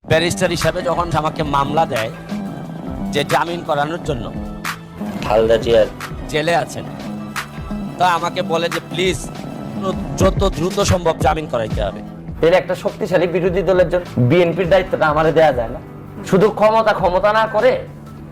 Barrister হিসাবে যখন আমাকে মামলা দেয় যে জামিন করানোর জন্য, খালেদা জিয়ার জেলে আছেন, তা আমাকে বলে যে প্লিজ যত দ্রুত সম্ভব জামিন করাইতে হবে। এর একটা শক্তিশালী বিরোধী দলের জন্য বিএনপির দায়িত্বটা আমারে দেয়া যায় না। শুধু ক্ষমতা না করে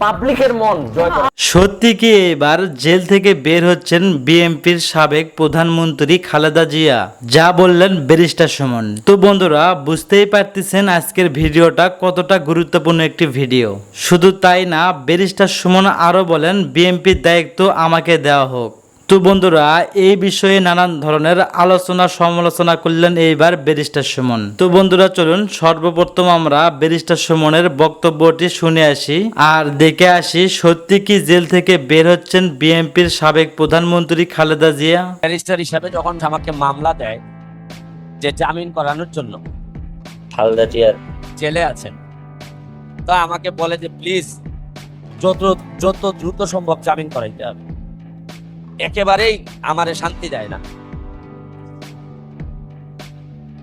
পাবলিকের মন জয় করা। সত্যি কি এবার জেল থেকে বের হচ্ছেন বিএনপির সাবেক প্রধানমন্ত্রী খালেদা জিয়া? যা বললেন ব্যারিস্টার সুমন। তো বন্ধুরা, বুঝতেই পারতেছেন আজকের ভিডিওটা কতটা গুরুত্বপূর্ণ একটি ভিডিও। শুধু তাই না, ব্যারিস্টার সুমন আরো বলেন বিএনপির দায়িত্ব আমাকে দেওয়া হোক। তো বন্ধুরা, এই বিষয়ে নানান ধরনের আলোচনা সমালোচনা করলেন এইবার ব্যারিস্টার সুমন। তো বন্ধুরা, চলুন সর্বপ্রথম আমরা ব্যারিস্টার সুমনের বক্তব্যটি শুনে আসি আর দেখে আসি সত্যি কি জেল থেকে বের হচ্ছেন বিএনপির সাবেক প্রধানমন্ত্রী খালেদা জিয়া। ব্যারিস্টার হিসাবে যখন আমাকে মামলা দেয় যে জামিন করানোর জন্য, খালেদা জিয়ার জেলে আছেন, তা আমাকে বলে যে প্লিজ যত দ্রুত সম্ভব জামিন করাইতে হবে। একেবারেই আমারে শান্তি দেয় না।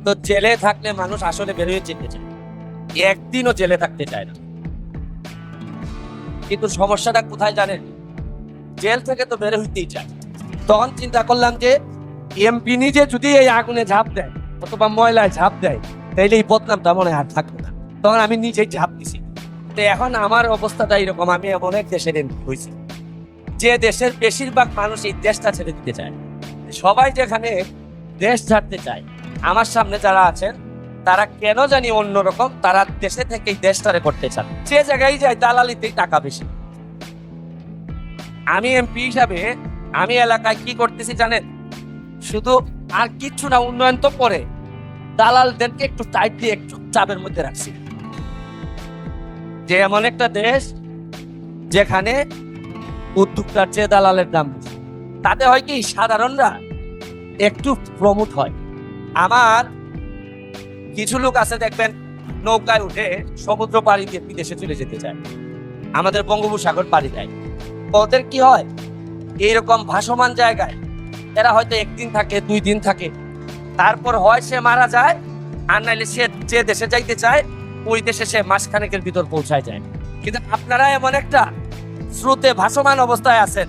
তো জেলে থাকলে মানুষ আসলে বেরিয়ে যেতে চায়, একদিনও জেলে থাকতে চায় না। কিন্তু সমস্যাটা কোথায় জানেন? জেল থেকে তো বের হইতেই চায়। তখন চিন্তা করলাম যে এমপি নিজে যদি এই আগুনে ঝাঁপ দেয় অথবা ময়লায় ঝাঁপ দেয়, তাইলে এই বদনামটা মনে হয় আর থাকবে না। তখন আমি নিজেই ঝাঁপ দিছি। তো এখন আমার অবস্থাটা এরকম, আমি অনেক দেশের এমপি হয়েছি, যে দেশের বেশিরভাগ মানুষ এই দেশটা ছেড়ে দিতে চায়। সবাই যেখানে দেশ ছাড়তে চায়, আমার সামনে যারা আছেন তারা কেন জানি অন্যরকম, তারা দেশে থেকে দেশটারে করতে চান। যে জায়গায় যায় দালালিতে টাকা বেশি। আমি এমপি হিসাবে আমি এলাকায় কি করতেছি জানেন? শুধু আর কিচ্ছু না, উন্নয়ন তো করে দালালদেরকে একটু টাইট দিয়ে একটু চাপের মধ্যে রাখছি। যে এমন একটা দেশ যেখানে উদ্যোক্তার চেয়ে দালালের দাম বেশি, তাতে হয় কি সাধারণরা একটু প্রমোট হয়। আমার কিছু লোক আছে দেখবেন নৌকায় উঠে সমুদ্র পাড়ি দিয়ে বিদেশে চলে যেতে চায়, আমাদের বঙ্গোপসাগর পাড়ি দেয়। ওদের কি হয়, এইরকম ভাসমান জায়গায় এরা হয়তো একদিন থাকে, 2 দিন থাকে, তারপর হয় সে মারা যায়, আর নাইলে সে যে দেশে যাইতে চায় ওই দেশে সে মাসখানেকের ভিতর পৌঁছায় যায়। কিন্তু আপনারা এমন একটা স্রোতে ভাসমান অবস্থায় আছেন,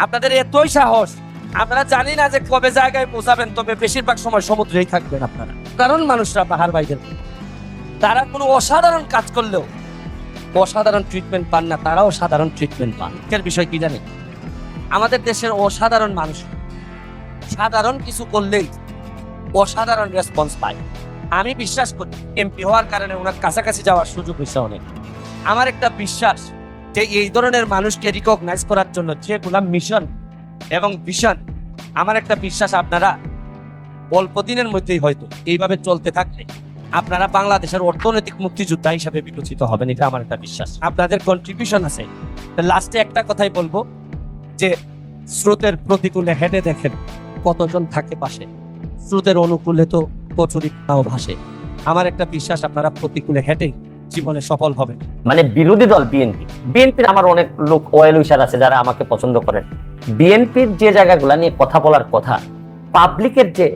আপনাদের এতই সাহস, আপনারা জানি না যে কবে জায়গায় পৌঁছাবেন, তবে বেশিরভাগ সময় সমুদ্রেই থাকবেন আপনারা। কারণ মানুষরা পাহাড় বাইদের, তারা কোনো অসাধারণ কাজ করলেও অসাধারণ ট্রিটমেন্ট পান না, তারাও সাধারণ ট্রিটমেন্ট পান। এর বিষয় কি জানেন? আমাদের দেশের অসাধারণ মানুষ সাধারণ কিছু করলেই অসাধারণ রেসপন্স পায়। আমি বিশ্বাস করি এমপি হওয়ার কারণে ওনার কাছাকাছি যাওয়ার সুযোগ হয়েছে অনেক। আমার একটা বিশ্বাস যে এই ধরনের মানুষকে রিকগনাইজ করার জন্য যেগুলা মিশন এবং ভিশন, আমার একটা বিশ্বাস আপনারা অল্প দিনের মধ্যেই হয়তো এইভাবে চলতে থাকলে আপনারা বাংলাদেশের অর্থনৈতিক মুক্তিযোদ্ধা হিসাবে বিবেচিত হবেন, এটা আমার একটা বিশ্বাস। আপনাদের কন্ট্রিবিউশন আছে। লাস্টে একটা কথাই বলবো যে স্রোতের প্রতিকূলে হেঁটে দেখেন কতজন থাকে পাশে, স্রোতের অনুকূলে তো কচুরি নাও ভাসে। আমার একটা বিশ্বাস আপনারা প্রতিকূলে হেঁটে জীবনে সফল হবেন। মানে বিরোধী দল বিএনপির আমার অনেক লোক ওয়েল উইশার আছে যারা আমাকে পছন্দ করেন। বিএনপির যে জায়গাগুলো নিয়ে কথা বলার কথা, পাবলিকের যে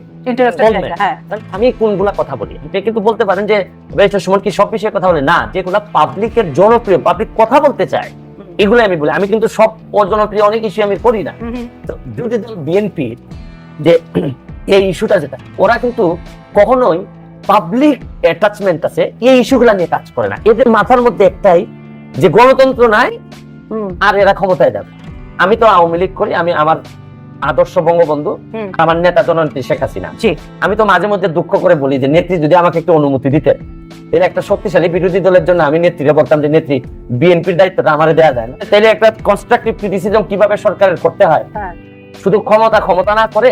আমি কোনগুলা কথা বলি, এটা কিন্তু বলতে পারেন যে ব্যারিস্টার সুমন কি সব বিষয়ে কথা বলে না, যেগুলা পাবলিকের জনপ্রিয়, পাবলিক কথা বলতে চায় এগুলো আমি বলি। আমি কিন্তু সব অজনপ্রিয় অনেক ইস্যু আমি করি না। বিরোধী দল বিএনপির যে এই ইস্যুটা, যেটা ওরা কিন্তু কখনোই পাবলিক অ্যাটাচমেন্ট আছে এই ইস্যুগুলা নিয়ে কাজ করে না। এদের মাথার মধ্যে একটাই যে গণতন্ত্র নাই আর এরা ক্ষমতায় যাবে। আমি তো আওয়ামী লীগ করি, আমি আমার আদর্শ বঙ্গবন্ধু, আমার নেতা জননেত্রী শেখ হাসিনা। আমি তো মাঝে মধ্যে দুঃখ করে বলি যে নেত্রী যদি আমাকে একটু অনুমতি দিতে, এর একটা শক্তিশালী বিরোধী দলের জন্য আমি নেত্রীকে বলতাম যে নেত্রী বিএনপির দায়িত্বটা আমারে দেয়া যায় না, তাহলে একটা কনস্ট্রাকটিভ ক্রিটিসিজম কিভাবে সরকারের করতে হয়। শুধু ক্ষমতা না করে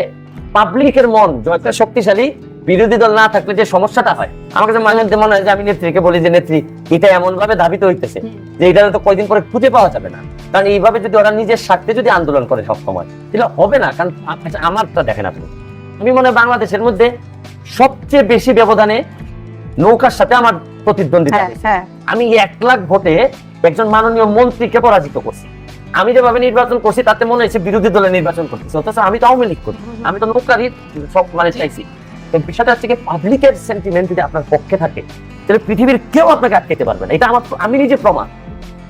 পাবলিকের মন জয়। শক্তিশালী বিরোধী দল না থাকলে যে সমস্যাটা হয়, আমার কাছে মাঝে মধ্যে মনে হয় যে আমি নেত্রীকে বলি যে নেত্রী এটা এমন ভাবে ধাবিত হইতেছে যে এটা তো কয়দিন পরে খুঁজে পাওয়া যাবে না। কারণ এইভাবে যদি ওরা নিজের স্বার্থে যদি আন্দোলন করে সবসময়, তাহলে হবে না। কারণ আমারটা দেখেন আপনি, আমি মনে হয় বাংলাদেশের মধ্যে সবচেয়ে বেশি ব্যবধানে নৌকার সাথে আমার প্রতিদ্বন্দ্বিতা। আমি 1 লাখ ভোটে একজন মাননীয় মন্ত্রীকে পরাজিত করছি। আমি যেভাবে নির্বাচন করছি তাতে মনে হয়েছে বিরোধী দলে নির্বাচন করতেছি, অথচ আমি তো আওয়ামী লীগ করি, আমি তো নৌকারই সব মানে চাইছি। তো বিষয়টা হচ্ছে কি, পাবলিকের সেন্টিমেন্ট যদি আপনার পক্ষে থাকে তাহলে পৃথিবীর কেউ আপনাকে আটকাতে পারবে না। এটা আমি নিজে প্রমাণ।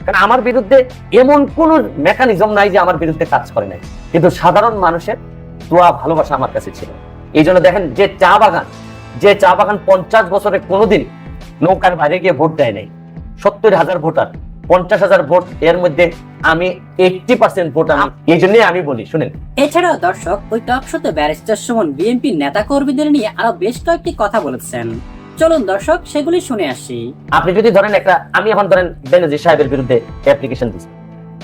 কারণ আমার বিরুদ্ধে এমন কোন মেকানিজম নাই যে আমার বিরুদ্ধে কাজ করে নাই, কিন্তু সাধারণ মানুষের দোয়া ভালোবাসা আমার কাছে ছিল। এই জন্য দেখেন, যে চা বাগান 50 বছরে কোনোদিন নৌকার বাইরে গিয়ে ভোট দেয় নাই, 70,000 ভোটার, 50,000 ভোট, এর মধ্যে আমি 80% ভোট। এই জন্যই আমি বলি, শুনেন। এছাড়াও দর্শক, ওই টক শোতে ব্যারিস্টার সুমন বিএনপি নেতা কর্মীদের নিয়ে আরো বেশ কয়েকটি কথা বলেছেন। চলুন দর্শক সেগুলি শুনে আসি। আপনি যদি ধরেন আমি এখন ধরেন বেনজির সাহেবের বিরুদ্ধে অ্যাপ্লিকেশন দিচ্ছি,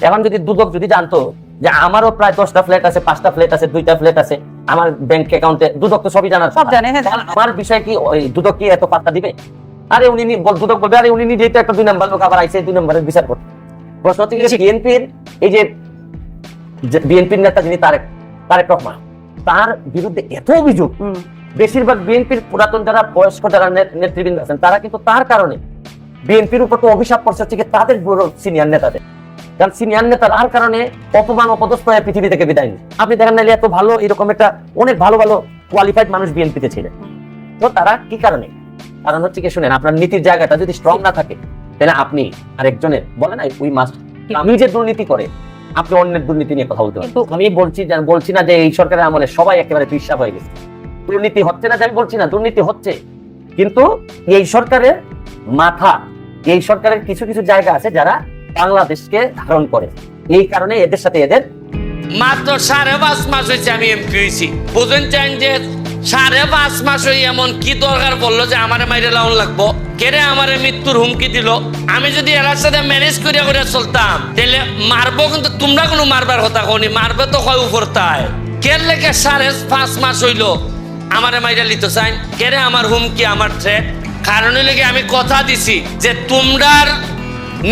এখন যদি দুদক যদি জানতো যে আমারও প্রায় 10টা ফ্ল্যাট আছে, 5টা ফ্ল্যাট আছে, 2টা ফ্ল্যাট আছে আমার ব্যাংক অ্যাকাউন্টে, দুদক তো সবই জানার, সব জানে। হ্যাঁ, আমার বিষয় কি ওই দুদক কি এত পাত্তা দিবে? আরে দুদক বলবে আরে উনি নিজেই তো একটা 2 নাম্বার লোক, আবার আইসে 2 নাম্বারের বিচার করতে। প্রশ্ন হচ্ছে বিএনপির এই যে বিএনপির নেতা যিনি তারেক রহমান, তার বিরুদ্ধে এত অভিযোগ, বেশিরভাগ বিএনপির পুরাতন যারা বয়স্ক যারা নেতৃবৃন্দ আছেন তারা কিন্তু তার কারণে বিএনপির উপর তো অভিশাপ পড়ছে হচ্ছে তাদের বড় সিনিয়র নেতাদের। কারণ সিনিয়র নেতা তার কারণে অপমান অপদস্থ হয়ে পৃথিবী থেকে বিদায় নিন। আপনি দেখেন নাইলে এত ভালো এরকম একটা অনেক ভালো ভালো কোয়ালিফাইড মানুষ বিএনপিতে ছিলেন, তো তারা কি কারণে? কারণ হচ্ছে কি, শুনেন, আপনার নীতির জায়গাটা যদি স্ট্রং না থাকে তাহলে আপনি আরেকজনের বলেন উই মাস্ট, আমি যে দুর্নীতি করে আপনি অন্যের দুর্নীতি নিয়ে কথা বলতে পারেন। আমি বলছি না যে এই সরকারের আমলে সবাই একেবারে পিসাব হয়ে গেছে, দুর্নীতি হচ্ছে না যে আমি বলছি না, দুর্নীতি হচ্ছে, কিন্তু এই সরকারের মাথা, এই সরকারের কিছু কিছু জায়গা আছে যারা বাংলাদেশকে ধারণ করে, এই কারণে এদের সাথে এদের মাত্র 5.5 মাস হয়েছে আমি এমপি হয়েছি। বুঝেন চান যে 5.5 মাস হয়ে এমন কি দরকার পড়লো যে আমারে মাইরে লাউন লাগবো? কেড়ে আমারে মৃত্যুর হুমকি দিল। আমি যদি এর সাথে ম্যানেজ করিয়া করে চলতাম তাহলে মারবো, কিন্তু তোমরা কোনো মারবার কথা কনি, মারবে তো কয় উপরতায়। কের লেগে 5.5 মাস হইলো আমারে মাইরা লিত চাই? কেড়ে আমার হুমকি, আমার থ্রেট? কারণ লেগে আমি কথা দিছি যে তোমরার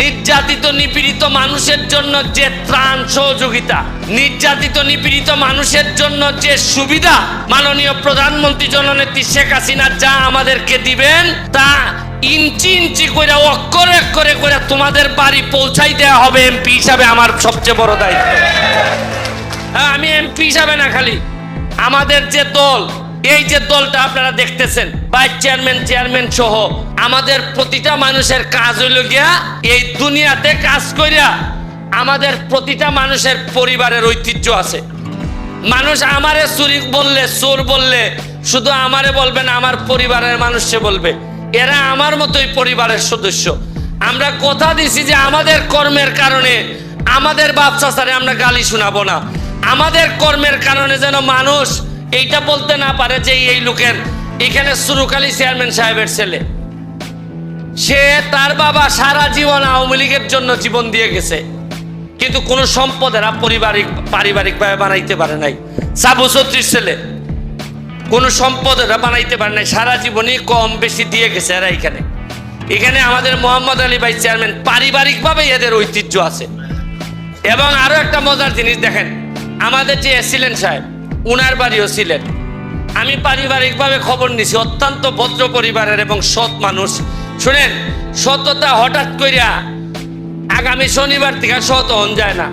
নির্যাতিত নিপীড়িত মানুষের জন্য যে ত্রাণ সহযোগিতা, নির্যাতিত নিপীড়িত মানুষের জন্য যে সুবিধা মাননীয় প্রধানমন্ত্রী জননেত্রী শেখ হাসিনা যা আমাদেরকে দিবেন তা ইঞ্চি ইঞ্চি করে অক্ষরে অক্ষরে করে তোমাদের বাড়ি পৌঁছাই দেওয়া হবে। এমপি হিসাবে আমার সবচেয়ে বড় দায়িত্ব। আমি এমপি হিসাবে না, খালি আমাদের যে দল, এই যে দলটা আপনারা দেখতেছেন, ভাইস চেয়ারম্যান সহ আমাদের প্রতিটা মানুষের কাজ হইল গিয়া এই দুনিয়াতে কাজ করিয়া আমাদের প্রতিটা মানুষের পরিবারের ঐতিহ্য আছে। মানুষ আমারে চুরি বললে, চোর বললে শুধু আমারে বলবে না, আমার পরিবারের মানুষকে বলবে, এরা আমার মতোই পরিবারের সদস্য। আমরা কথা দিছি যে আমাদের কর্মের কারণে আমাদের বাপ চাচারে আমরা গালি শোনাবো না, আমাদের কর্মের কারণে যেন মানুষ এইটা বলতে না পারে যে এই লোকের এখানে সুরুকালী চেয়ারম্যান সাহেবের ছেলে, সে তার বাবা সারা জীবন আওয়ামী লীগের জন্য জীবন দিয়ে গেছে, কিন্তু কোন সম্পদ এরা পারিবারিক ভাবে বানাইতে পারে নাই। সাবু চৌধুরীর ছেলে, কোন সম্পদ এরা বানাইতে পারে নাই, সারা জীবনই কম বেশি দিয়ে গেছে এরা। এখানে আমাদের মোহাম্মদ আলী ভাই চেয়ারম্যান, পারিবারিক ভাবে এদের ঐতিহ্য আছে। এবং আরো একটা মজার জিনিস দেখেন, আমাদের যে এসিলেন সাহেব, উনার বাড়িও ছিলেন। আমি পারিবারিক ভাবে খবর নিছি, অত্যন্ত ভদ্র পরিবারের এবং সৎ মানুষ। শুনেন, সততা হঠাৎ কইরা আগামী শনিবার থেকে সৎ হন যায় না।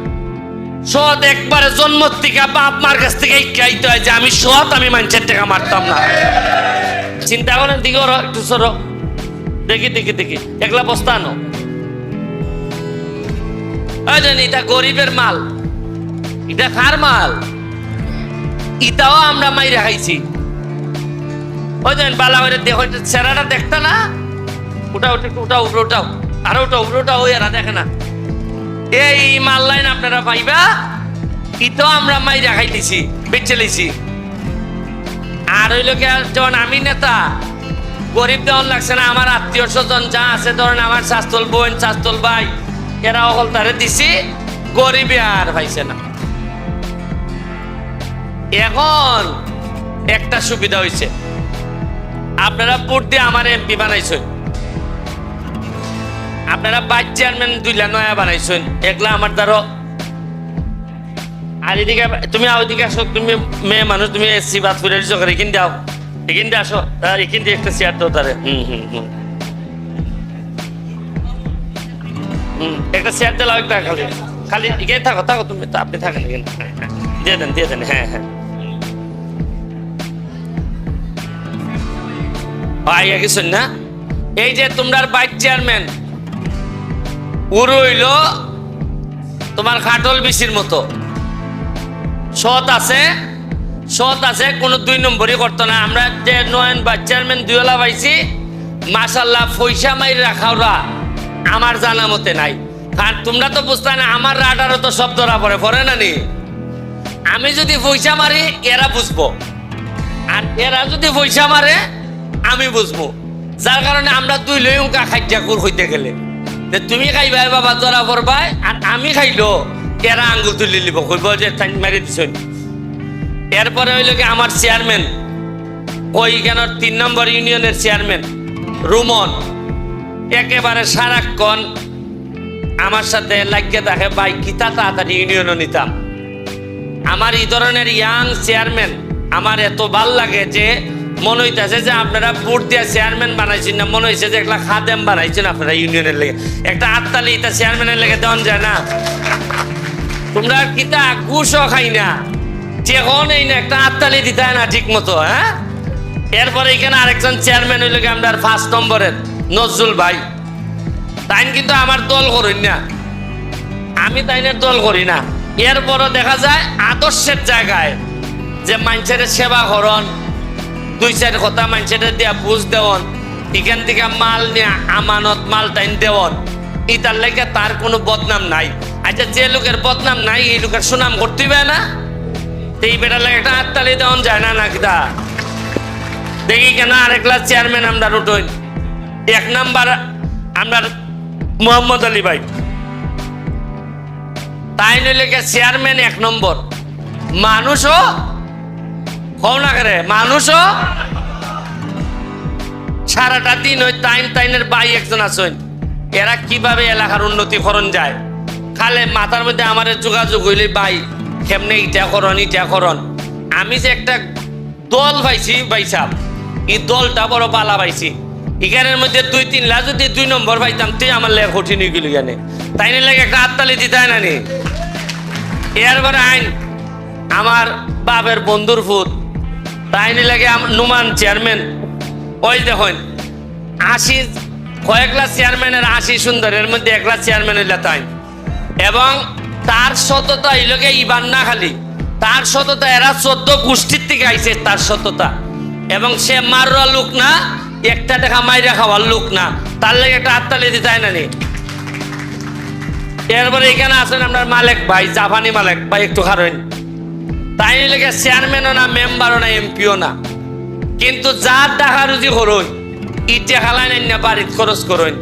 সৎ একবারে জন্ম থেকে বাপ মার কাছ থেকে খাইতে হয় যে আমি সৎ, আমি মানুষের টাকা মারতাম না। চিন্তা করেন, দিকে ওরা একটু সরো, দেখি একলা বস্তা আনো। এটা গরিবের মাল, এটা কার মাল? ইটাও আমরা মাইরা খাইছি। ওই দেন বালা হয়ে দেখো, চেহারাটা দেখতা না? উঠাও আর ওটা ওই এরা দেখে না। এই মাল লাইন আপনারা পাইবা, ইটাও আমরা মাইরা খাইতেছি, বেচে লইছি। আর ওই লোকে যখন আমি নেতা, গরিব দেওয়ান লাগছে না, আমার আত্মীয় স্বজন যা আছে, ধরেন আমার শাস্তল বোন, শাস্তল ভাই, এরা অকল তারে দিছি, গরিবে আর পাইছে না। এখন একটা সুবিধা হয়েছে, আপনারা ভোট দিয়ে আমার এমপি বানাইছেন, আপনারা ভাইস চেয়ারম্যান 2 নয়া বানাইছেন, একলা আমার দ্বারা। আর এদিকে তুমি ওইদিকে আসো, তুমি মেয়ে মানুষ, তুমি এসছি বাদ করে এখান দাও, এখান দিয়ে আসো, এখান দিয়ে একটা চেয়ার দাও তারে। একটা চেয়ার দিলাও, একটা খালি এখানে থাকো তুমি, আপনি থাকেন এখানে, দিয়ে দেন। হ্যাঁ, আইয়া গেছেন না? এই যে তোমরার ভাইস চেয়ারম্যান উড়ো হইল তোমার খাটল বিশির মতো, সৎ আছে, কোনো 2 নম্বরই করতো না। আমরা যে নয়ন ভাইস চেয়ারম্যান দুইলা পাইছি, মাশাল্লাহ পয়সা মাই রাখাওরা আমার জানা মতে নাই। আর তোমরা তো বুঝতে না, আমার রাডারও তো সব ধরা পড়ে না নি? আমি যদি পয়সা মারি এরা বুঝবো, আর এরা যদি পয়সা মারে আমি বুঝবো। যার কারণে আমরা 2 লই উঙ্কা খাইটা কুর হইতে গেলে যে তুমি খাইবাই বাবা ধরা পড়বাই, আর আমি খাইলো এরা আঙ্গুল তুলি লিব, কইব যে টাইম মারি দিছেন। এরপরে হইল কি আমার চেয়ারম্যান, ওই কেন 3 নম্বর ইউনিয়নের চেয়ারম্যান রুমন, একেবারে সারাক্ষণ আমার সাথে লাগিয়ে থাকে, ভাই কিতা তাড়াতাড়ি ইউনিয়নও নিতাম। আমার এই ধরনের ইয়াং চেয়ারম্যান আমার এত ভাল লাগে যে মনে হইতেছে যে আপনারা ভোট দিয়ে চেয়ারম্যান বানাইছেন না, মনে হয়েছে যে একটা খাদেম বানাইছেন আপনারা ইউনিয়নের লেগে। একটা আত্মালি এটা চেয়ারম্যানের লেগে দেওয়া যায় না? তোমরা কিতা ঘুষও খাই না, যখন এই না একটা আত্মালি দিতে হয় না ঠিক মতো। হ্যাঁ, এরপরে এখানে আরেকজন চেয়ারম্যান হইল আমরা 5 নম্বরের নজরুল ভাই। তাই কিন্তু আমার দল করি না, আমি তাইনের দল করি না। এরপরও দেখা যায় আদর্শের জায়গায় যে মানুষের সেবা করন, 2-4 কথা মানুষের দিয়া বুঝ দেওয়ন, এখান থেকে মাল নিয়ে আমানত মাল টাইন দেওয়ন, ইটার লেগে তার কোনো বদনাম নাই। আচ্ছা, যে লোকের বদনাম নাই এই লোকের সুনাম করতে হবে না? এই বেটার লাগে একটা হাততালি দেওয়ান যায় না নাকি? তা দেখি কেন আরেকলা চেয়ারম্যান আমরা রুটইন। 1 নাম্বার আমরা মোহাম্মদ আলী ভাই, তাই নইলে চেয়ারম্যান 1 নম্বর। মানুষও কও না করে, মানুষও সারাটা দিন ওই তাইনের ভাই একজন আছেন, এরা কিভাবে এলাকার উন্নতি করণ যায়, খালে মাথার মধ্যে আমার যোগাযোগ হইলে ভাই কেমনে ইটা করণ। আমি যে একটা দল পাইছি ভাই সাহেব, এই দলটা বড় পালা পাইছি। এখানের মধ্যে 2-3 লা যদি 2 নম্বর পাইতাম তুই আমার লেগে কঠিন হয়ে গেল। জানে তাই লেগে একটা হাততালি দিতে হয় না নি? এরপরে আইন আমার বাপের বন্ধুর ফুট, তাই লাগে নুমান চেয়ারম্যান। ওই দেখুন 80 কয়েকলা চেয়ারম্যানের 80 সুন্দর, এর মধ্যে 1লা চেয়ারম্যান হইলে তাই। এবং তার সততা এই লোকে ইবান না খালি তার সততা, এরা 14 গোষ্ঠীর থেকে আইছে তার সততা। এবং সে মাররা লোক না, একটা টাকা মাইরা খাওয়ার লোক না, তার লেগে একটা হাততালি দিতে হয় না নি? এরপরে এখানে আছেন আপনার মালিক ভাই, জাপানি মালিক ভাই, একটু খারেন। তাই লেগে চেয়ারম্যানও না, মেম্বারও না, এমপিও না, কিন্তু যার টাকা রুজি করুন ইটে খালাই না বাড়ির খরচ করুন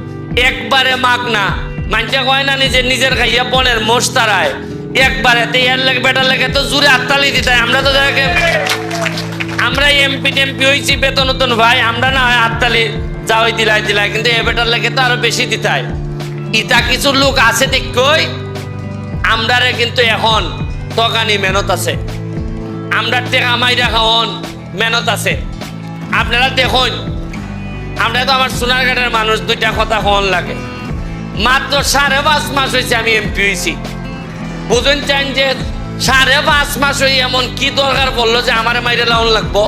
একবারে মাগ না। মানুষে কয় না নিজের খাইয়া বনের মোষ তারায় একবারে। এর লেগে বেটার লেগে তো জুড়ে হাততালি দিতে হয়। আমরা তো আমরা এমপি হয়েছি বেতন নতুন ভাই, আমরা না হয় হাততালি যাওয়াই দিলাই, কিন্তু এ বেটার লেগে তো আরো বেশি দিতে হয়। ইটা কিছু লোক আছে দেখই আমরারে কিন্তু এখন তগানি মেহনত আছে, আমরা টেকা মাইরা খাওয়ন মেহনত আছে। আপনারা দেখুন, আমরা তো আমার সোনারঘাটের মানুষ, 2টা কথা হন লাগে। মাত্র 5.5 মাস হয়েছে আমি এমপি হয়েছি। বুঝুন চান যে 5.5 মাস হয়ে এমন কি দরকার পড়লো যে আমারে মাইরে লাউন লাগবো?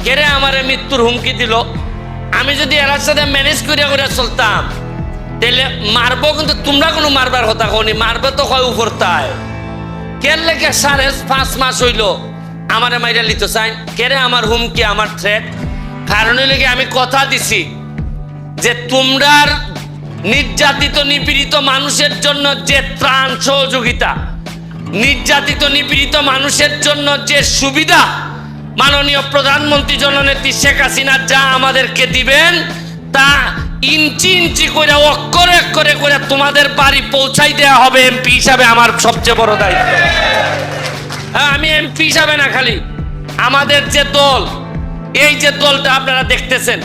কেরে আমারে মৃত্যুর হুমকি দিল? আমি যদি এর সাথে ম্যানেজ করে চলতাম তাহলে মারবো, কিন্তু তোমরা কোনো মারবার কথা কওনি, মারবে তো কয় উপরতায়। কের লেগে 5.5 মাস হইল আমারে মাইরা লিতে চাই? কেরে আমার হুমকি, আমার থ্রেট? কারণ লেগে আমি কথা দিছি যে তোমরার নির্যাতিত নিপীড়িত মানুষের জন্য যে ত্রাণ সহযোগিতা, নির্যাতিত নিপীড়িত মানুষের জন্য যে সুবিধা মাননীয় প্রধানমন্ত্রী জননেত্রী শেখ হাসিনা যা আমাদেরকে দিবেন তা ইঞ্চি ইঞ্চি করে অক্ষরে করে তোমাদের বাড়ি পৌঁছাই দেওয়া হবে। এমপি হিসাবে আমার সবচেয়ে বড় দায়িত্ব। আমি এমপি হিসাবে না, খালি আমাদের যে দল, এই যে দলটা আপনারা দেখতেছেন,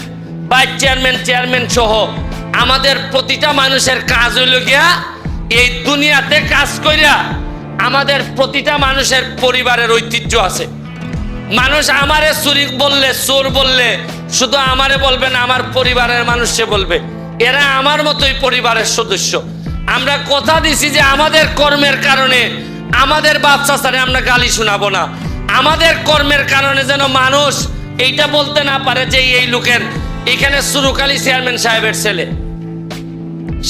ভাইস চেয়ারম্যান সহ আমাদের প্রতিটা মানুষের কাজ হইল গিয়া এই দুনিয়াতে কাজ কইরা আমাদের প্রতিটা মানুষের পরিবারের ঐতিহ্য আছে। মানুষ আমারে চুরি বললে, চোর বললে শুধু আমারে বলবে না, আমার পরিবারের মানুষকে বলবে এরা আমার মতোই পরিবারের সদস্য। আমরা কথা দিছি যে আমাদের কর্মের কারণে আমাদের বাচ্চা সারে আমরা গালি শোনাবো না। আমাদের কর্মের কারণে যেন মানুষ এইটা বলতে না পারে যে এই লোকের এখানে সুরুকালী চেয়ারম্যান সাহেবের ছেলে,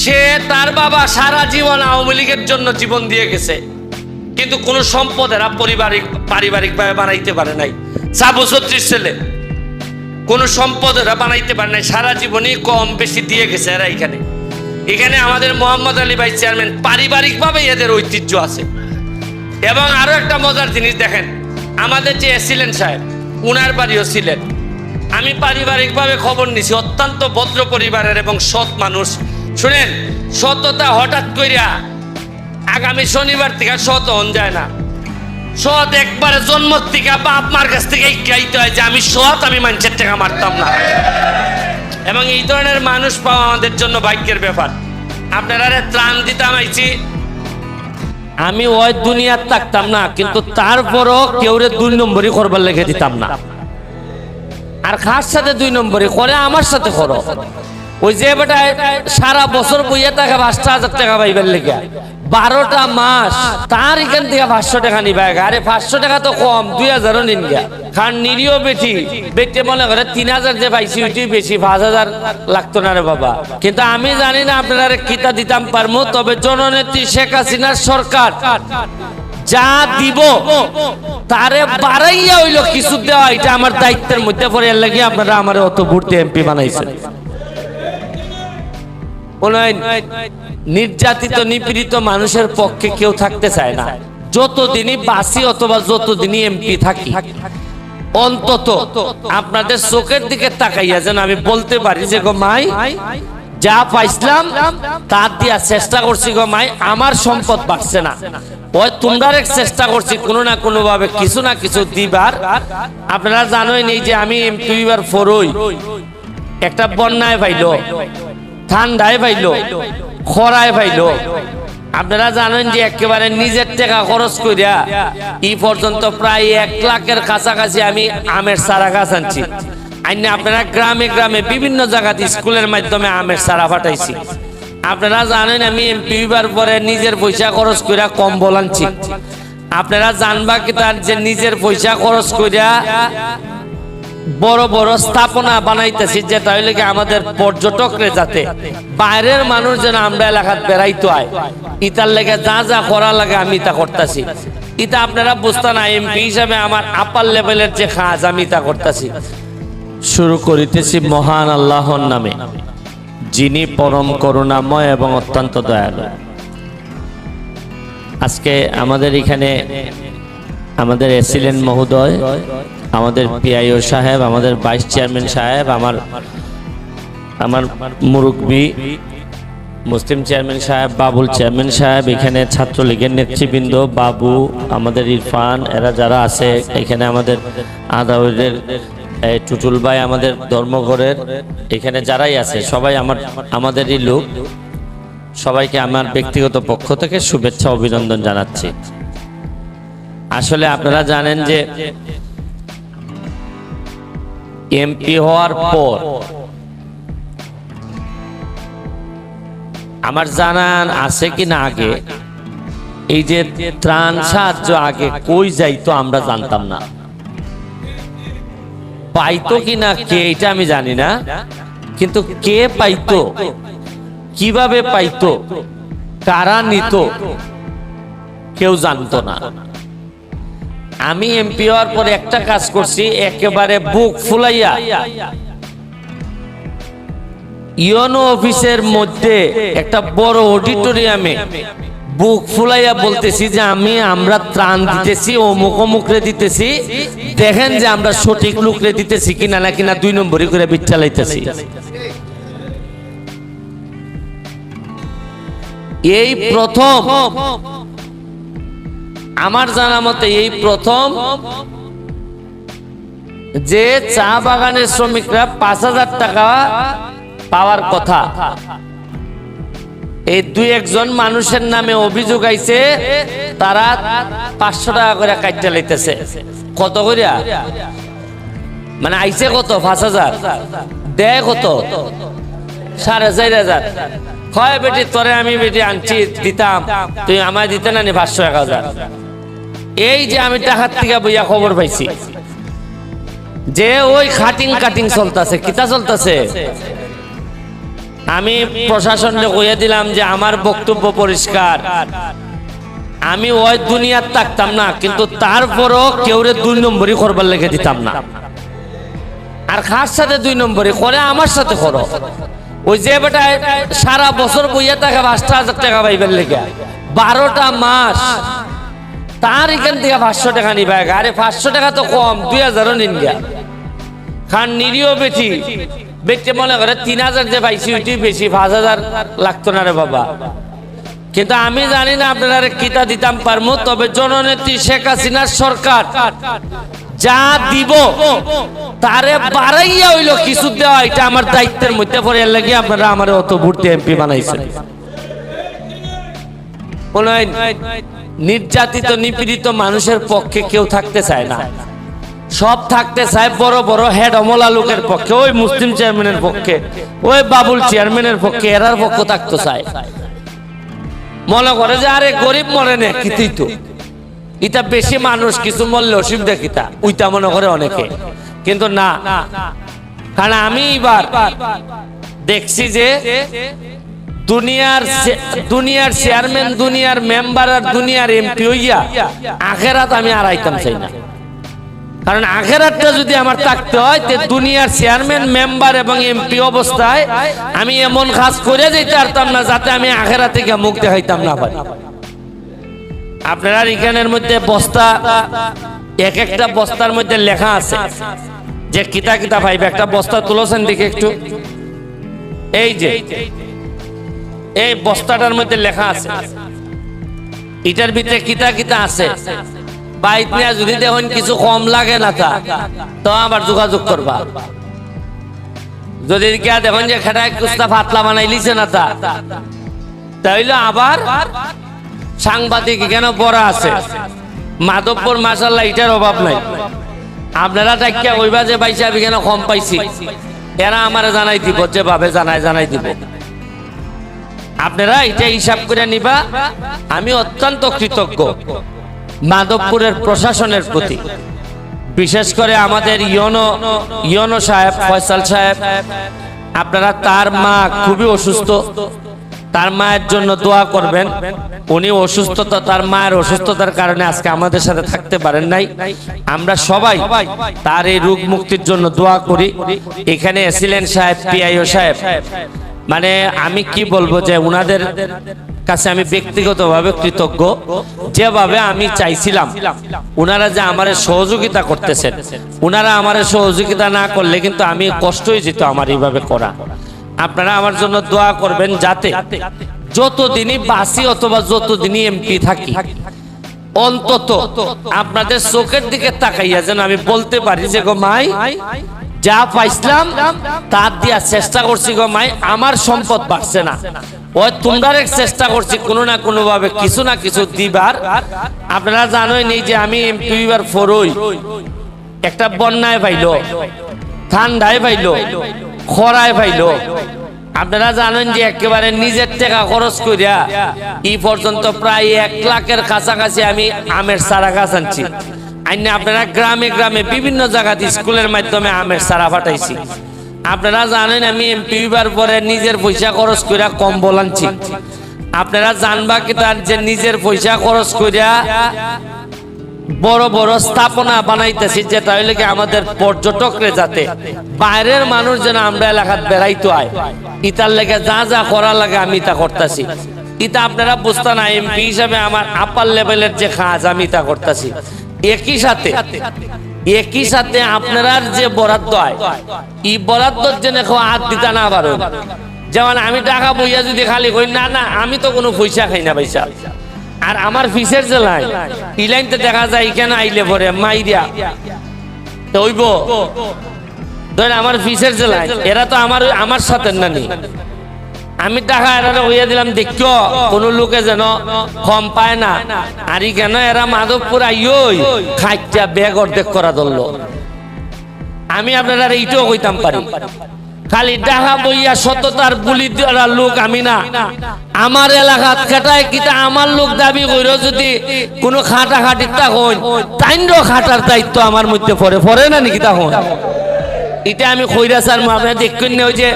সে তার বাবা সারা জীবন আওয়ামী লীগের জন্য জীবন দিয়ে গেছে, কিন্তু কোন সম্পদ এরা পারিবারিক ভাবে বানাইতে পারে নাই। সাবু ছত্রিশ ছেলে, কোন সম্পদ এরা বানাইতে পারে নাই, সারা জীবনই কম বেশি দিয়ে গেছে এরা। এখানে আমাদের মোহাম্মদ আলী ভাই চেয়ারম্যান, পারিবারিক ভাবে এদের ঐতিহ্য আছে। এবং আরো একটা মজার জিনিস দেখেন, আমাদের যে এসিলেন সাহেব, উনার বাড়িও ছিলেন। আমি পারিবারিক ভাবে খবর নিছি, অত্যন্ত ভদ্র পরিবারের এবং সৎ মানুষ। শুনেন, সততা হঠাৎ কইরা আগামী শনিবার থেকে সৎ হন যায় না। সৎ একবারে জন্ম থেকে বাপ মার কাছ থেকে গাইতে হয় যে আমি সৎ, আমি মানুষের টাকা মারতাম না। এবং এই ধরনের মানুষ পাওয়া আমাদের জন্য ভাগ্যের ব্যাপার। আপনারা ত্রাণ দিতাম আইছি, আমি ওই দুনিয়ার থাকতাম না, কিন্তু তারপরও কেউরে 2 নম্বরই করবার লেগে দিতাম না। আর খাস সাথে 2 নম্বরই করে আমার সাথে করো। ওই যে বেটা সারা বছর বইয়ে টাকা 5,000 টাকা পাইবার লেগে 12টা মাস, তার এখান থেকে 500 টাকা নিবা। আরে 500 টাকা তো কম, 2,000ও নিন গা। খান নিরীহ বেটি মনে করে 3,000 যে পাইছি ওইটাই বেশি, 5,000 লাগতো না রে বাবা। কিন্তু আমি জানি না আপনারা কিতা দিতাম পারমু, তবে জননেত্রী শেখ হাসিনার সরকার যা দিব তারে বাড়াইয়া হইলো কিছু দেওয়া, এটা আমার দায়িত্বের মধ্যে পড়ে। এর লাগি আপনারা আমার অত ভোট দিয়ে এমপি বানাইছেন। নির্যাতিত নিপীড়িত মানুষের পক্ষে কেউ থাকতে চায় না। যতদিনই বাসি অথবা যতদিনই এমপি থাকি, অন্তত আপনাদের চোখের দিকে তাকাইয়া যেন আমি বলতে পারি যে গো মাই, যা পাইছিলাম তার দিয়া চেষ্টা করছি গো মাই, আমার সম্পদ বাড়ছে না। ওই তোমরা চেষ্টা করছি কোনো না কোনো ভাবে কিছু না কিছু দিবার। আপনারা জানোই নেই যে আমি এমপি বার ফরই, একটা বন্যায় পাইলো, ঠান্ডায় পাইলো, খরায় পাইলো। আপনারা জানেন যে একেবারে নিজের টাকা খরচ করিয়া এই পর্যন্ত প্রায় 1 লাখের কাছাকাছি আমি আমের চারা গাছ আনছি। আইনে আপনারা গ্রামে গ্রামে বিভিন্ন জায়গাতে স্কুলের মাধ্যমে আমের চারা পাঠাইছি। আপনারা জানেন আমি এমপি হইবার পরে নিজের পয়সা খরচ করিয়া কম্বল আনছি। আপনারা জানবা কি তার যে নিজের পয়সা খরচ করিয়া বড় বড় স্থাপনা বানাইতেছি, যেটা হইলে কি আমাদের পর্যটকরে যাতে বাইরের মানুষ যেন আমরা এলাকাত বেড়াইতে হয়, ইতার লেগে যা যা করা লাগে আমি তা করতেছি। ইতা আপনারা বুঝতে না, এমপি হিসাবে আমার আপার লেভেলের যে কাজ আমি তা করতেছি। শুরু করিতেছি মহান আল্লাহর নামে, যিনি পরম করুণাময় এবং অত্যন্ত দয়ালু। আজকে আমাদের এখানে আমাদের এসিলেন মহোদয়, আমাদের পিআইও সাহেব, আমাদের ভাইস চেয়ারম্যান সাহেব, আমার মুরব্বী মুসলিম চেয়ারম্যান সাহেব, বাবুল চেয়ারম্যান সাহেব, এখানে ছাত্রলীগের নেতৃবৃন্দ, বাবু, আমাদের ইরফান, এরা যারা আছে এখানে, আমাদের আদাউদের টুটুল ভাই, আমাদের ধর্মঘরের এখানে যারাই আছে সবাই আমাদেরই লোক। সবাইকে আমার ব্যক্তিগত পক্ষ থেকে শুভেচ্ছা অভিনন্দন জানাচ্ছি। আসলে আপনারা জানেন যে এমপি হওয়ার পর আমার জানান আছে কিনা আগে এই যে ত্রাণ সাহায্য আগে কই যাইতো আমরা জানতাম না, পাইতো কিনা কে এটা আমি জানি না, কিন্তু কে পাইতো, কিভাবে পাইতো, কারা নিত কেউ জানতো না। আমি এমপি হওয়ার পরে একটা কাজ করছি, একেবারে বুক ফুলাইয়া ইউনো অফিসের মধ্যে একটা বড় অডিটোরিয়ামে বুক ফুলাইয়া বলতেছি যে আমরা ত্রাণ দিতেছি, অমুক অমুকরে দিতেছি, দেখেন যে আমরা সঠিক লোকরে দিতেছি কিনা, না কিনা 2 নম্বরই করে বিট চালাইতেছি। এই প্রথম আমার জানা মতে এই প্রথম যে চা বাগানের শ্রমিকরা 5,000 টাকা পাওয়ার কথা, এই 2-1 জন মানুষের নামে অভিযোগ আইছে, তারা 500 টাকা করে কাটতে লাইতেছে। কত করিয়া মানে আইছে কত? 5,000 দেয় কত? 4,500। হয় বেটি তোরে আমি বেটি আনছি দিতাম, তুই আমায় দিতে না নি 500-1,000। এই যে আমি টাকার থেকে বইয়া খবর পাইছি, যে ওই কাটিং কাটিং চলতেছে, কিতা চলতেছে। আমি প্রশাসনকে কইয়া দিলাম যে আমার বক্তব্য পরিষ্কার, আমি ওই দুনিয়ার থাকতাম না, কিন্তু তারপরও কেউরে 2 নম্বরই করবার লেগে দিতাম না। আর খাস সাথে 2 নম্বরই করে আমার সাথে করো। ওই যে বেটা সারা বছর বইয়া টাকা 5,000 টাকা পাইবার লেগে 12টা মাস, তার এখান থেকে 500 টাকা নিবা। আরে 500 টাকা তো কম, 2,000ও নিন গা। খান নিরিও বেশি বেচে মনে করে 3,000 যে পাইছি ওইটাই বেশি, 5,000 লাগতো না রে বাবা। কিন্তু আমি জানি না আপনারা কিতা দিতাম পারবো, তবে জননেত্রী শেখ হাসিনার সরকার যা দিব তারে বাড়াইয়া হইল কিছু দেওয়া, এটা আমার দায়িত্বের মধ্যে পড়ে লাগে। আপনারা আমার অত ভোটে এমপি বানাইছেন। নির্যাতিত নিপীড়িত মানুষের পক্ষে কেউ থাকতে চায় না, সব থাকতে চায় বড় বড় হেড অমলা লোকের পক্ষে, ওই মুসলিম চেয়ারম্যানের পক্ষে, ওই বাবুল চেয়ারম্যানের পক্ষে, এরার পক্ষ থাকতে চায়। মনে করে যে আরে গরিব মরে নে কিতেই তো, এটা বেশি মানুষ কিছু মরলে অসুবিধা কিতা, ওইটা মনে করে অনেকে। কিন্তু না, কারণ আমি এবার দেখছি যে দুনিয়ার চেয়ারম্যান, দুনিয়ার মেম্বার আর দুনিয়ার এমপি হইয়া আখেরাত আমি আর আইতাম চাই না। কারণ আখেরাতটা যদি আমার থাকতে হয়, তে দুনিয়ার চেয়ারম্যান, মেম্বার এবং এমপি অবস্থায় আমি এমন কাজ করে যেতে পারতাম না যাতে আমি আখেরাত থেকে মুখ দেখাইতাম না পারি। আপনারা এখানের মধ্যে বস্তা, এক একটা বস্তার মধ্যে লেখা আছে যে কিতা কিতা পাইবে। একটা বস্তা তুলেছেন দিকে একটু, এই যে এই বস্তাটার মধ্যে লেখা আছে, এটার ভিতরে কিতা কিতা আছে। বাইক নিয়ে যদি দেখুন কিছু কম লাগে না তা তো আবার যোগাযোগ করবা। যদি দেখুন যে খেটায় কুস্তা পাতলা বানাই লিছে না তা তাইলে আবার সাংবাদিক কেন বড় আছে। মাধবপুর মাশাআল্লাহ এটার অভাব নাই। আপনারা টাকিয়া কইবা যে ভাই সাহেব কেন কম পাইছি, এরা আমারে জানাই দিব, যেভাবে জানাই দিব। আপনারা এটা হিসাব করে নিবা। আমি অত্যন্ত কৃতজ্ঞ মাধবপুরের প্রশাসনের প্রতি, বিশেষ করে আমাদের ইয়নো সাহেব, ফয়সাল সাহেব। আপনারা তার মা খুবই অসুস্থ, তার মায়ের জন্য দোয়া করবেন। উনি অসুস্থতা, তার মায়ের অসুস্থতার কারণে আজকে আমাদের সাথে থাকতে পারেন নাই। আমরা সবাই তার এই রোগ মুক্তির জন্য দোয়া করি। এখানে এসিলেন সাহেব, পিআইও সাহেব, মানে আমি কি বলবো যে উনাদের কাছে আমি ব্যক্তিগতভাবে কৃতজ্ঞ। যেভাবে আমি চাইছিলাম উনারা যে আমার সহযোগিতা করতেছেন, উনারা আমার সহযোগিতা না করলে কিন্তু আমি কষ্ট হয়ে যেত আমার এইভাবে করা। আপনারা আমার জন্য দোয়া করবেন যাতে যতদিনই বাসি অথবা যতদিনই এমপি থাকি, অন্তত আপনাদের চোখের দিকে তাকাইয়া যেন আমি বলতে পারি যে গো মাই যা পাইছিলাম তার দিয়া চেষ্টা করছি গো মাই, আমার সম্পদ বাড়ছে না, ওই তোমরা চেষ্টা করছি কোনো না কোনো ভাবে কিছু না কিছু দিবার। আপনারা জানোই নেই যে আমি এমপি এবার ফরই, একটা বন্যায় পাইলো, ঠান্ডায় পাইলো, খরায় পাইলো। আপনারা জানেন যে একেবারে নিজের টাকা খরচ করিয়া এই পর্যন্ত প্রায় 1 লাখের কাছাকাছি আমি আমের চারা গাছ আনছি। আইনে আপনারা গ্রামে গ্রামে বিভিন্ন জায়গাতে স্কুলের মাধ্যমে আমের চারা পাঠাইছি। আপনারা জানেন আমি এমপি হবার পরে নিজের পয়সা খরচ করিয়া কম্বল আনছি। আপনারা জানবা কি তার যে নিজের পয়সা খরচ করিয়া বড় বড় স্থাপনা বানাইতেছি, যেটা হইলে কি আমাদের পর্যটকরে যাতে বাইরের মানুষ যেন আমরা এলাকাত বেড়াইতে হয়, ইতার লেগে যা যা করা লাগে আমি তা করতেছি। ইতা আপনারা বুঝতে না, এমপি হিসাবে আমার আপার লেভেলের যে কাজ আমি তা করতেছি। একই সাথে আপনারা যে বরাদ্দ হয়, এই বরাদ্দর জন্য হাত দিতে না পারো। যেমন আমি টাকা বইয়া যদি খালি কই না না আমি তো কোনো পয়সা খাই না পয়সা, আর আমার ফিসের যে লাইন, এই লাইনতে দেখা যায় এখানে আইলে পরে মাইরিয়া হইব ধরেন আমার ফিসের যে লাইন, এরা তো আমার সাথে নানি। আমি টাকা এরা হইয়া দিলাম, দেখো কোন লোকে যেন কম পায় না। আর কেন এরা মাধবপুর আইই খাইটা ব্যাগ অর্ধেক করা ধরলো। আমি আপনারা এইটাও কইতাম পারি খালি ডাহা বইয়া সততার বুলি দেওয়ার লোক আমি না। আমার এলাকাত খাটায় কিতা আমার লোক দাবি কইরো যদি কোনো খাটা খাটিতা হই তাইনরো খাটার দায়িত্ব আমার মধ্যে পড়ে না নাকি তা হই। এটা আমি কইরা স্যার আপনি দেখুন না ওই যে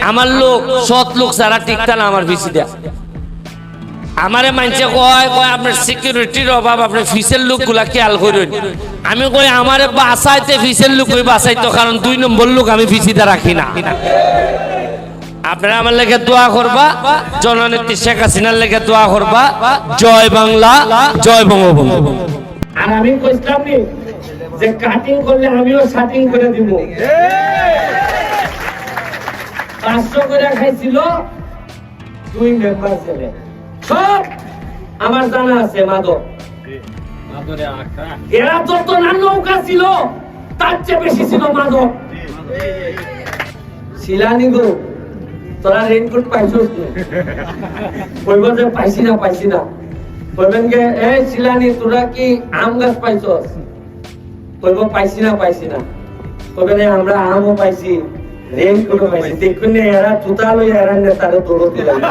আমার লোক সৎ লোক সারা ঠিকঠাক না আমার পিছি দেয়া আমারে মানছে কয় আপনার সিকিউরিটির অভাব আপনি ফিসের লোকগুলা খেয়াল করুন। আমি কই আমারে বাসাইতে ফিসের লোক কই বাসাইতো কারণ 2 নম্বর লোক আমি ফিসিতে রাখি না। আপনারা আমার লেগে দোয়া করবা, জননেত্রী শেখ হাসিনার লেগে দোয়া করবা। জয় বাংলা, জয় বঙ্গবন্ধু। আর আমি কইতাম নি যে কাটিং করলে আমিও শাটিং করে দিব। 500 করে খাইছিল 2 মেম্বার ছেলে, সব আমার জানা আছে মাদক। এরা যত না নৌকা ছিল তার চেয়ে বেশি ছিল মাদক। শিলানি গো তোরা রেনকোট পাইছিস কইব যে পাইছি না কইবেন গে এই শিলানি তোরা কি আম গাছ পাইছস কইব পাইছি না কইবেন আমরা আমও পাইছি রেনকোটও পাইছি। দেখুন এরা জুতা লইয়া এরা নেতারে দৌড়তে লাগে।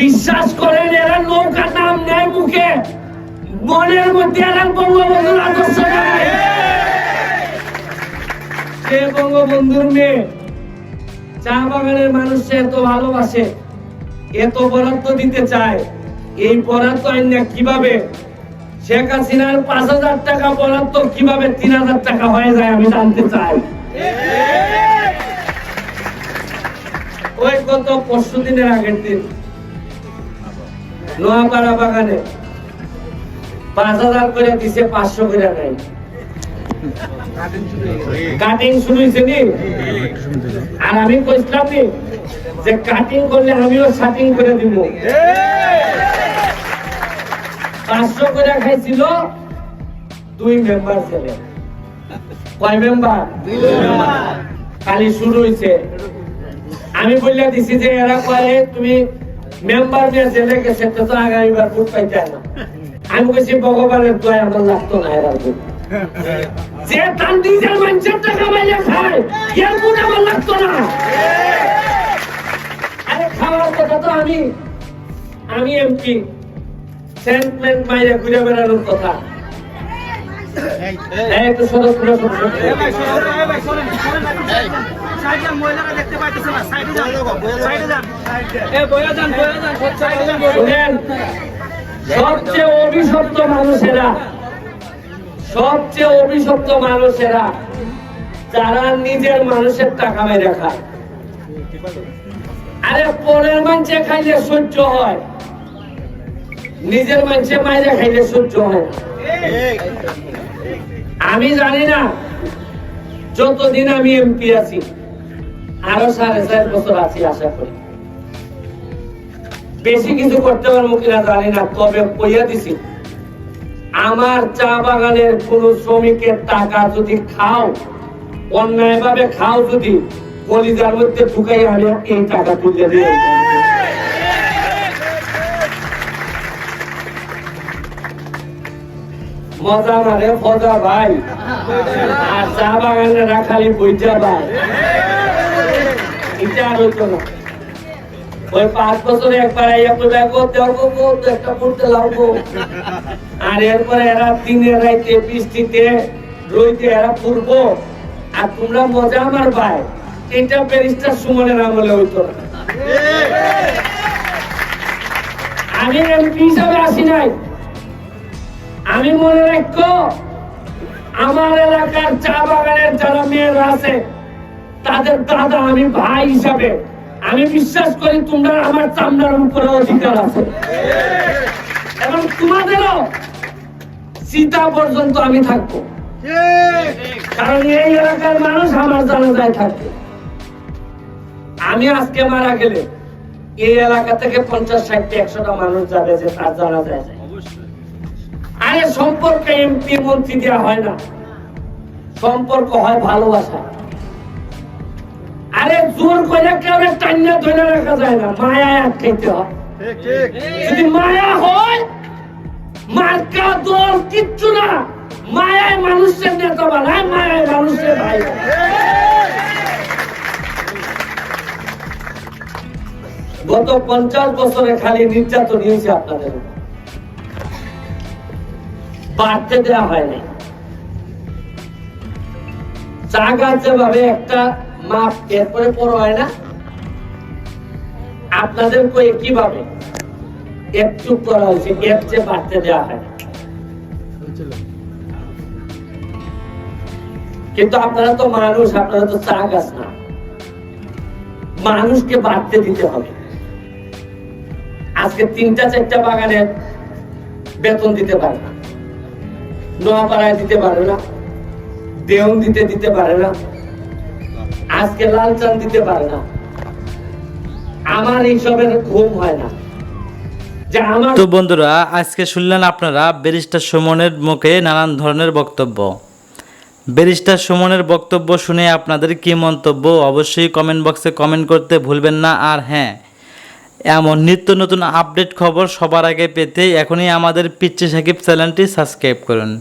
বিশ্বাস করেন এরা নৌকা নাম নেয় মুখে, মনের মধ্যে এরা বঙ্গবন্ধুর আদর্শ নাই। সে বঙ্গবন্ধুর মেয়ে চা বাগানের মানুষকে এত ভালোবাসে, এত বরাদ্দ দিতে চায়। এই বরাদ্দ আইন কিভাবে শেখ হাসিনার 5,000 টাকা বরাদ্দ কিভাবে 3,000 টাকা হয়ে যায় আমি জানতে চাই। ওই গত 5 দিনের আগের দিন নোয়াপাড়া বাগানে 5,000 করে দিছে, 500 করে নাই। কাটিং শুরু হয়েছে নি। আর আমি কইছিলাম নি যে কাটিং করলে আমিও শাটিং করে দিব। 500 করে খাইছিল 2 মেম্বার ছেলে। কয় মেম্বার? 2 মেম্বার। খালি শুরু হয়েছে। আমি বললে দিছি যে এরা কয়ে তুমি মেম্বার নিয়ে জেলে গেছে তো আগামীবার ভোট পাইতে না। আমি কইছি ভগবানের দয়া আমার লাগতো না এরা ভোট। যে তার নিজের মানুষের টাকা মাইয়া খায় এর ভোট আমার লাগতো না। আরে খাওয়ার কথা তো আমি এমপি সেন্টমেন্ট মাইয়া ঘুরে বেড়ানোর কথা। একটু সদস্য সবচেয়ে অভিশপ্ত মানুষেরা যারা নিজের মানুষের টাকা মেরে খায়। আরে পরের মানুষে খাইলে সহ্য হয়, নিজের মানুষে মাইরে খাইলে সহ্য হয়। আমি জানি না যতদিন আমি এমপি আছি, আরো 4.5 বছর আছি আশা করি, বেশি কিছু করতে পারবো কিনা জানি না। তবে কইয়া দিছি আমার চা বাগানের কোন শ্রমিকের টাকা যদি খাও, অন্যায় ভাবে খাও, যদি কলিজার মধ্যে ঢুকাই আমি এই টাকা তুলে দিয়ে মজা মারে ফজা ভাই, আর চা বাগানে রাখালি বইটা ভাই, এটা আর হইতো না। ওই 5 বছরে একবার আইয়া কইবা গো দেবো একটা করতে লাগবো। আর এরপরে এরা দিনে রাইতে বৃষ্টিতে রইতে এরা পূর্ব। আর তোমরা মজা আমার ভাই, এটা ব্যারিস্টার সুমনের আমলে হইতো না। আমি এমপি হিসাবে আসি নাই। আমি মনে রাখো আমার এলাকার চা বাগানের যারা মেয়েরা আছে তাদের দাদা আমি ভাই হিসাবে আমি বিশ্বাস করি তোমরা আমার চামড়ার উপরে অধিকার আছে, এবং তোমাদেরও সীতা পর্যন্ত আমি থাকবো, কারণ এই এলাকার মানুষ আমার জানাজায় থাকবে। আমি আজকে মারা গেলে এই এলাকা থেকে 50, 60, 100টা মানুষ যাবে যে তার জানাজায় যায়। আরে সম্পর্কে এমপি মন্ত্রী দেওয়া হয় না, সম্পর্ক হয় ভালোবাসা। আরে জোর করে কেউ টান্না ধরে রাখা যায় না, মায়ায় আটকাইতে হয়। যদি মায়া হয়, মার্কা দল কিচ্ছু না, মায়ায় মানুষের নেতা বানায়, মায়ায় মানুষের ভাই। গত 50 বছরে খালি নির্যাতন হয়েছে আপনাদের উপর। বাড়তে দেওয়া হয়নি। চা গাছ যেভাবে একটা মাপ এরপরে বড় হয় না, আপনাদের কিভাবে একটু করা হয়েছে, এর চেয়ে বাড়তে দেওয়া হয় না। কিন্তু আপনারা তো মানুষ, আপনারা তো চা গাছ না, মানুষকে বাড়তে দিতে হবে। আজকে 3টা-4টা বাগানের বেতন দিতে পারে না, নোয়াপাড়ায় দিতে পারে না, দেউন দিতে পারে না, আজকে লালচান দিতে পারে না। আমার এইসবের ঘুম হয় না যে আমার। তো বন্ধুরা, আজকে শুনলেন আপনারা ব্যারিস্টার সুমনের মুখে নানান ধরনের বক্তব্য। ব্যারিস্টার সুমনের বক্তব্য শুনে আপনাদের কি মন্তব্য অবশ্যই কমেন্ট বক্সে কমেন্ট করতে ভুলবেন না। আর হ্যাঁ, এমন নিত্য নতুন আপডেট খবর সবার আগে পেতে এখনই আমাদের পিচ্চি সাকিব চ্যানেলটি সাবস্ক্রাইব করুন।